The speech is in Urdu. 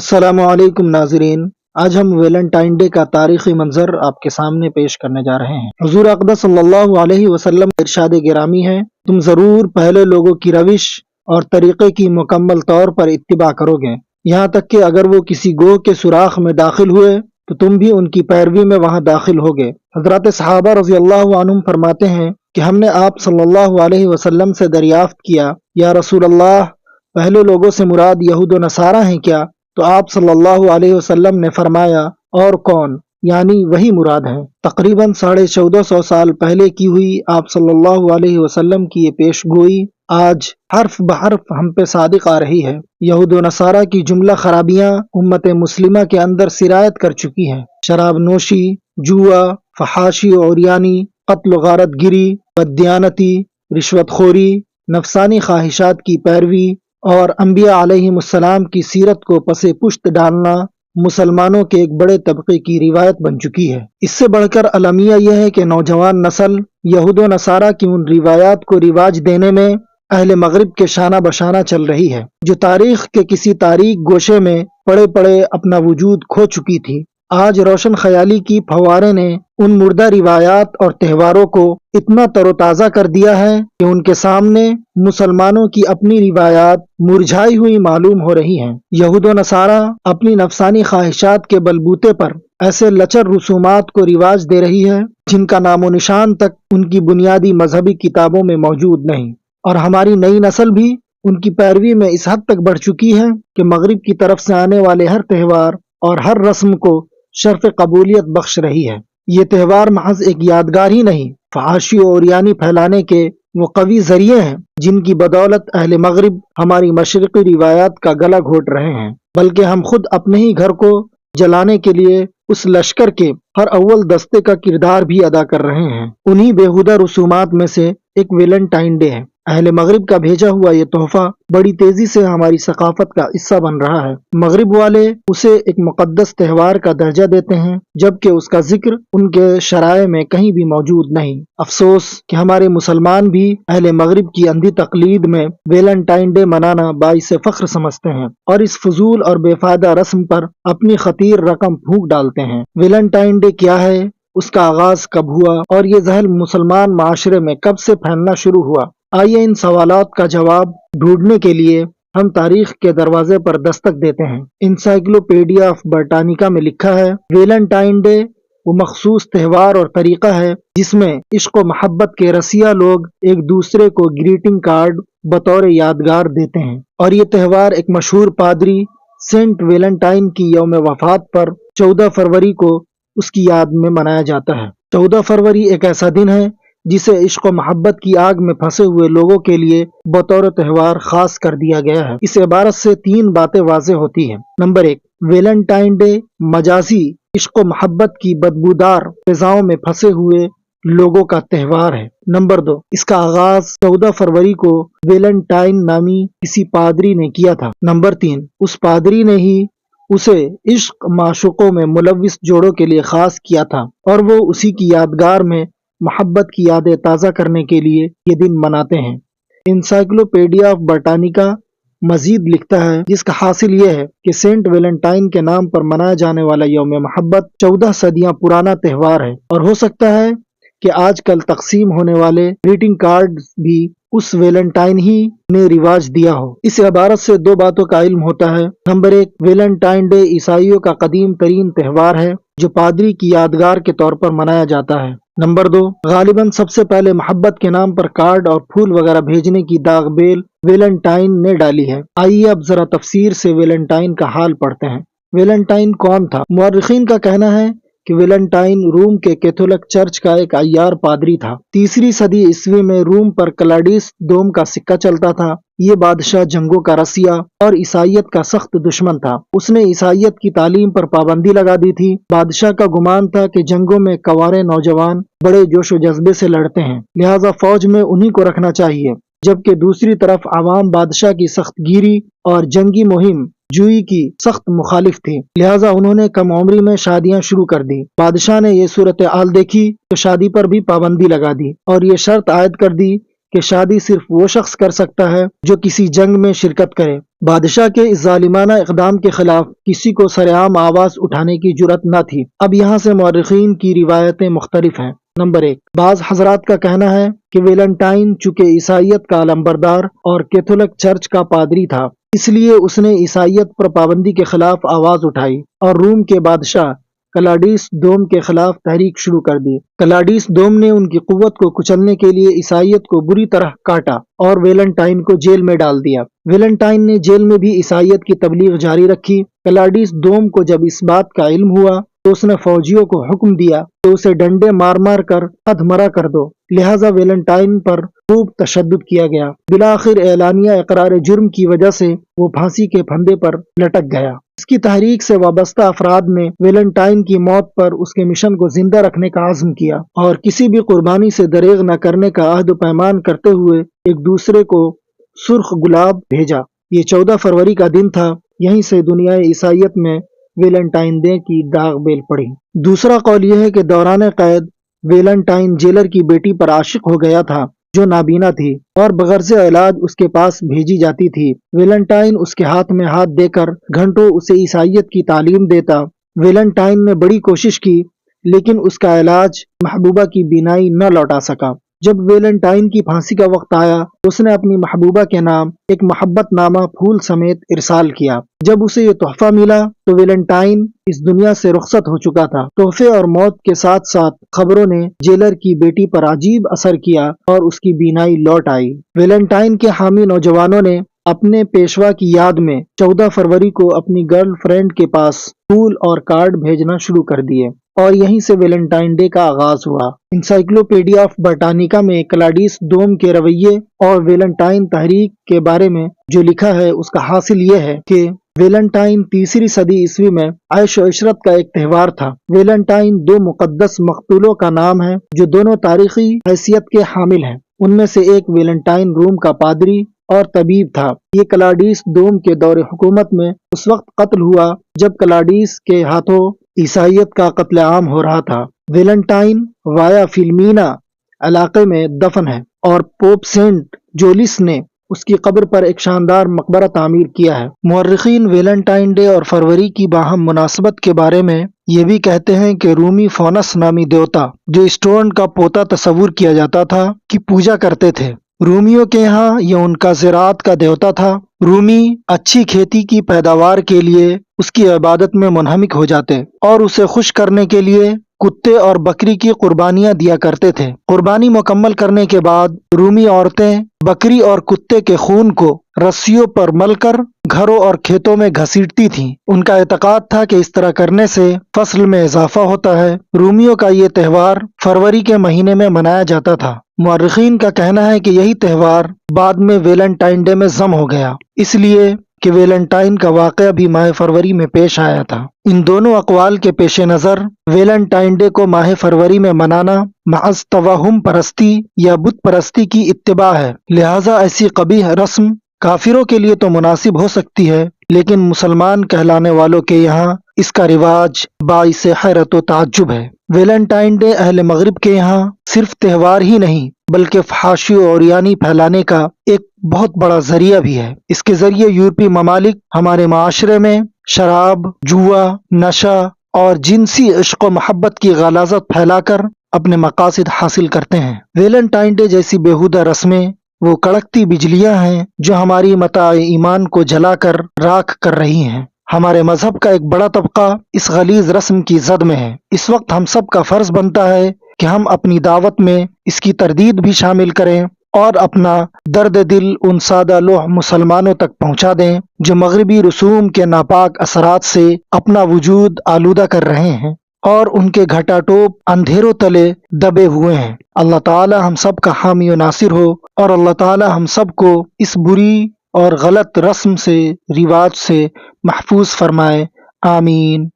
السلام علیکم ناظرین، آج ہم ویلنٹائن ڈے کا تاریخی منظر آپ کے سامنے پیش کرنے جا رہے ہیں۔ حضور اقدس صلی اللہ علیہ وسلم کا ارشاد گرامی ہے، تم ضرور پہلے لوگوں کی روش اور طریقے کی مکمل طور پر اتباع کرو گے، یہاں تک کہ اگر وہ کسی گوہ کے سوراخ میں داخل ہوئے تو تم بھی ان کی پیروی میں وہاں داخل ہوگے۔ حضرات صحابہ رضی اللہ عنہم فرماتے ہیں کہ ہم نے آپ صلی اللہ علیہ وسلم سے دریافت کیا، یا رسول اللہ، پہلے لوگوں سے مراد یہود و نصارہ ہیں کیا؟ تو آپ صلی اللہ علیہ وسلم نے فرمایا، اور کون؟ یعنی وہی مراد ہے۔ تقریباً 1450 سال پہلے کی ہوئی آپ صلی اللہ علیہ وسلم کی یہ پیش گوئی آج حرف بحرف ہم پہ صادق آ رہی ہے۔ یہود و نصارہ کی جملہ خرابیاں امت مسلمہ کے اندر سرایت کر چکی ہیں۔ شراب نوشی، جوا، فحاشی و عریانی، قتل و غارت گری، بددیانتی، رشوت خوری، نفسانی خواہشات کی پیروی اور انبیاء علیہم السلام کی سیرت کو پس پشت ڈالنا مسلمانوں کے ایک بڑے طبقے کی روایت بن چکی ہے۔ اس سے بڑھ کر المیہ یہ ہے کہ نوجوان نسل یہود و نصارہ کی ان روایات کو رواج دینے میں اہل مغرب کے شانہ بشانہ چل رہی ہے، جو تاریخ کے کسی تاریک گوشے میں پڑے پڑے اپنا وجود کھو چکی تھی۔ آج روشن خیالی کی پھوارے نے ان مردہ روایات اور تہواروں کو اتنا تر و تازہ کر دیا ہے کہ ان کے سامنے مسلمانوں کی اپنی روایات مرجھائی ہوئی معلوم ہو رہی ہیں۔ یہود و نصارہ اپنی نفسانی خواہشات کے بلبوتے پر ایسے لچر رسومات کو رواج دے رہی ہے جن کا نام و نشان تک ان کی بنیادی مذہبی کتابوں میں موجود نہیں، اور ہماری نئی نسل بھی ان کی پیروی میں اس حد تک بڑھ چکی ہے کہ مغرب کی طرف سے آنے والے ہر تہوار اور ہر رسم کو شرف قبولیت بخش رہی ہے۔ یہ تہوار محض ایک یادگار ہی نہیں، فحاشی و عریانی پھیلانے کے وہ قوی ذریعے ہیں جن کی بدولت اہل مغرب ہماری مشرقی روایات کا گلا گھونٹ رہے ہیں، بلکہ ہم خود اپنے ہی گھر کو جلانے کے لیے اس لشکر کے ہر اول دستے کا کردار بھی ادا کر رہے ہیں۔ انہی بیہودہ رسومات میں سے ایک ویلنٹائن ڈے ہے۔ اہل مغرب کا بھیجا ہوا یہ تحفہ بڑی تیزی سے ہماری ثقافت کا حصہ بن رہا ہے۔ مغرب والے اسے ایک مقدس تہوار کا درجہ دیتے ہیں، جبکہ اس کا ذکر ان کے شرائع میں کہیں بھی موجود نہیں۔ افسوس کہ ہمارے مسلمان بھی اہل مغرب کی اندھی تقلید میں ویلنٹائن ڈے منانا باعث فخر سمجھتے ہیں اور اس فضول اور بے فائدہ رسم پر اپنی خطیر رقم پھونک ڈالتے ہیں۔ ویلنٹائن ڈے کیا ہے، اس کا آغاز کب ہوا اور یہ زحل مسلمان معاشرے میں کب سے پھیلنا شروع ہوا؟ آئیے ان سوالات کا جواب ڈھونڈنے کے لیے ہم تاریخ کے دروازے پر دستک دیتے ہیں۔ انسائکلوپیڈیا آف برٹانیکا میں لکھا ہے، ویلنٹائن ڈے وہ مخصوص تہوار اور طریقہ ہے جس میں عشق و محبت کے رسیا لوگ ایک دوسرے کو گریٹنگ کارڈ بطور یادگار دیتے ہیں، اور یہ تہوار ایک مشہور پادری سینٹ ویلنٹائن کی یوم وفات پر 14 فروری کو اس کی یاد میں منایا جاتا ہے۔ 14 فروری ایک ایسا دن ہے جسے عشق و محبت کی آگ میں پھنسے ہوئے لوگوں کے لیے بطور تہوار خاص کر دیا گیا ہے۔ اس عبارت سے 3 باتیں واضح ہوتی ہیں۔ نمبر 1، ویلنٹائن ڈے مجازی عشق و محبت کی بدبودار فضاؤں میں پھنسے ہوئے لوگوں کا تہوار ہے۔ نمبر 2، اس کا آغاز 14 فروری کو ویلنٹائن نامی کسی پادری نے کیا تھا۔ نمبر 3، اس پادری نے ہی اسے عشق معشوقوں میں ملوث جوڑوں کے لیے خاص کیا تھا، اور وہ اسی کی یادگار میں محبت کی یادیں تازہ کرنے کے لیے یہ دن مناتے ہیں۔ انسائکلوپیڈیا آف برٹانیکا مزید لکھتا ہے، جس کا حاصل یہ ہے کہ سینٹ ویلنٹائن کے نام پر منایا جانے والا یوم محبت 14 صدیاں پرانا تہوار ہے، اور ہو سکتا ہے کہ آج کل تقسیم ہونے والے گریٹنگ کارڈ بھی اس ویلنٹائن ہی نے رواج دیا ہو۔ اس عبارت سے 2 باتوں کا علم ہوتا ہے۔ نمبر 1، ویلنٹائن ڈے عیسائیوں کا قدیم ترین تہوار ہے جو پادری کی یادگار کے طور پر منایا جاتا ہے۔ نمبر 2، غالباً سب سے پہلے محبت کے نام پر کارڈ اور پھول وغیرہ بھیجنے کی داغ بیل ویلنٹائن نے ڈالی ہے۔ آئیے اب ذرا تفسیر سے ویلنٹائن کا حال پڑھتے ہیں۔ ویلنٹائن کون تھا؟ مورخین کا کہنا ہے کہ ویلنٹائن روم کے کیتھولک چرچ کا ایک عیار پادری تھا۔ 3 صدی عیسوی میں روم پر کلاڈیس دوم کا سکہ چلتا تھا۔ یہ بادشاہ جنگوں کا رسیا اور عیسائیت کا سخت دشمن تھا۔ اس نے عیسائیت کی تعلیم پر پابندی لگا دی تھی۔ بادشاہ کا گمان تھا کہ جنگوں میں کنوارے نوجوان بڑے جوش و جذبے سے لڑتے ہیں، لہٰذا فوج میں انہی کو رکھنا چاہیے، جبکہ دوسری طرف عوام بادشاہ کی سخت گیری اور جنگی مہم جوئی کی سخت مخالف تھی، لہٰذا انہوں نے کم عمری میں شادیاں شروع کر دی۔ بادشاہ نے یہ صورتحال دیکھی تو شادی پر بھی پابندی لگا دی اور یہ شرط عائد کر دی کہ شادی صرف وہ شخص کر سکتا ہے جو کسی جنگ میں شرکت کرے۔ بادشاہ کے اس ظالمانہ اقدام کے خلاف کسی کو سرعام آواز اٹھانے کی جرأت نہ تھی۔ اب یہاں سے مورخین کی روایتیں مختلف ہیں۔ نمبر 1، بعض حضرات کا کہنا ہے کہ ویلنٹائن چونکہ عیسائیت کا علمبردار اور کیتھولک چرچ کا پادری تھا، اس لیے اس نے عیسائیت پر پابندی کے خلاف آواز اٹھائی اور روم کے بادشاہ کلاڈیس دوم کے خلاف تحریک شروع کر دی۔ کلاڈیس دوم نے ان کی قوت کو کچلنے کے لیے عیسائیت کو بری طرح کاٹا اور ویلنٹائن کو جیل میں ڈال دیا۔ ویلنٹائن نے جیل میں بھی عیسائیت کی تبلیغ جاری رکھی۔ کلاڈیس دوم کو جب اس بات کا علم ہوا تو اس نے فوجیوں کو حکم دیا کہ اسے ڈنڈے مار مار کر ادھمرا کر دو، لہٰذا ویلنٹائن پر خوب تشدد کیا گیا۔ بالآخر اعلانیہ اقرار جرم کی وجہ سے وہ پھانسی کے پھندے پر لٹک گیا۔ اس کی تحریک سے وابستہ افراد نے ویلنٹائن کی موت پر اس کے مشن کو زندہ رکھنے کا عزم کیا اور کسی بھی قربانی سے دریغ نہ کرنے کا عہد و پیمان کرتے ہوئے ایک دوسرے کو سرخ گلاب بھیجا۔ یہ 14 فروری کا دن تھا۔ یہیں سے دنیا عیسائیت میں ویلنٹائن ڈے کی داغ بیل پڑی۔ دوسرا قول یہ ہے کہ دوران قید ویلنٹائن جیلر کی بیٹی پر عاشق ہو گیا تھا جو نابینا تھی اور بغرض علاج اس کے پاس بھیجی جاتی تھی۔ ویلنٹائن اس کے ہاتھ میں ہاتھ دے کر گھنٹوں اسے عیسائیت کی تعلیم دیتا۔ ویلنٹائن نے بڑی کوشش کی لیکن اس کا علاج محبوبہ کی بینائی نہ لوٹا سکا۔ جب ویلنٹائن کی پھانسی کا وقت آیا تو اس نے اپنی محبوبہ کے نام ایک محبت نامہ پھول سمیت ارسال کیا۔ جب اسے یہ تحفہ ملا تو ویلنٹائن اس دنیا سے رخصت ہو چکا تھا۔ تحفے اور موت کے ساتھ ساتھ خبروں نے جیلر کی بیٹی پر عجیب اثر کیا اور اس کی بینائی لوٹ آئی۔ ویلنٹائن کے حامی نوجوانوں نے اپنے پیشوا کی یاد میں 14 فروری کو اپنی گرل فرینڈ کے پاس پھول اور کارڈ بھیجنا شروع کر دیے اور یہیں سے ویلنٹائن ڈے کا آغاز ہوا۔ انسائکلوپیڈیا آف برٹانیکا میں کلاڈیس دوم کے رویے اور ویلنٹائن تحریک کے بارے میں جو لکھا ہے اس کا حاصل یہ ہے کہ ویلنٹائن 3 صدی عیسوی میں عیش و عشرت کا ایک تہوار تھا۔ ویلنٹائن 2 مقدس مقتولوں کا نام ہے جو دونوں تاریخی حیثیت کے حامل ہیں۔ ان میں سے ایک ویلنٹائن روم کا پادری اور طبیب تھا۔ یہ کلاڈیس دوم کے دور حکومت میں اس وقت قتل ہوا جب کلاڈیس کے ہاتھوں عیسائیت کا قتل عام ہو رہا تھا۔ ویلنٹائن وایا فلمینا علاقے میں دفن ہے اور پوپ سینٹ جولس نے اس کی قبر پر ایک شاندار مقبرہ تعمیر کیا ہے۔ مورخین ویلنٹائن ڈے اور فروری کی باہم مناسبت کے بارے میں یہ بھی کہتے ہیں کہ رومی فونس نامی دیوتا جو اسٹون کا پوتا تصور کیا جاتا تھا کی پوجا کرتے تھے۔ رومیوں کے یہاں یہ ان کا زراعت کا دیوتا تھا۔ رومی اچھی کھیتی کی پیداوار کے لیے اس کی عبادت میں منہمک ہو جاتے اور اسے خوش کرنے کے لیے کتے اور بکری کی قربانیاں دیا کرتے تھے۔ قربانی مکمل کرنے کے بعد رومی عورتیں بکری اور کتے کے خون کو رسیوں پر مل کر گھروں اور کھیتوں میں گھسیٹتی تھیں۔ ان کا اعتقاد تھا کہ اس طرح کرنے سے فصل میں اضافہ ہوتا ہے۔ رومیوں کا یہ تہوار فروری کے مہینے میں منایا جاتا تھا۔ مورخین کا کہنا ہے کہ یہی تہوار بعد میں ویلنٹائن ڈے میں ضم ہو گیا، اس لیے کہ ویلنٹائن کا واقعہ بھی ماہ فروری میں پیش آیا تھا۔ ان دونوں اقوال کے پیش نظر ویلنٹائن ڈے کو ماہ فروری میں منانا محض توہم پرستی یا بت پرستی کی اتباع ہے، لہٰذا ایسی قبیح رسم کافروں کے لیے تو مناسب ہو سکتی ہے لیکن مسلمان کہلانے والوں کے یہاں اس کا رواج باعث حیرت و تعجب ہے۔ ویلنٹائن ڈے اہل مغرب کے یہاں صرف تہوار ہی نہیں بلکہ فحاشی و عریانی پھیلانے کا ایک بہت بڑا ذریعہ بھی ہے۔ اس کے ذریعے یورپی ممالک ہمارے معاشرے میں شراب، جوا، نشہ اور جنسی عشق و محبت کی غلاظت پھیلا کر اپنے مقاصد حاصل کرتے ہیں۔ ویلنٹائن ڈے جیسی بیہودہ رسمیں وہ کڑکتی بجلیاں ہیں جو ہماری متاع ایمان کو جلا کر راکھ کر رہی ہیں۔ ہمارے مذہب کا ایک بڑا طبقہ اس غلیظ رسم کی زد میں ہے۔ اس وقت ہم سب کا فرض بنتا ہے کہ ہم اپنی دعوت میں اس کی تردید بھی شامل کریں اور اپنا درد دل ان سادہ لوح مسلمانوں تک پہنچا دیں جو مغربی رسوم کے ناپاک اثرات سے اپنا وجود آلودہ کر رہے ہیں اور ان کے گھٹا ٹوپ اندھیروں تلے دبے ہوئے ہیں۔ اللہ تعالی ہم سب کا حامی و ناصر ہو اور اللہ تعالی ہم سب کو اس بری اور غلط رسم سے رواج سے محفوظ فرمائے۔ آمین۔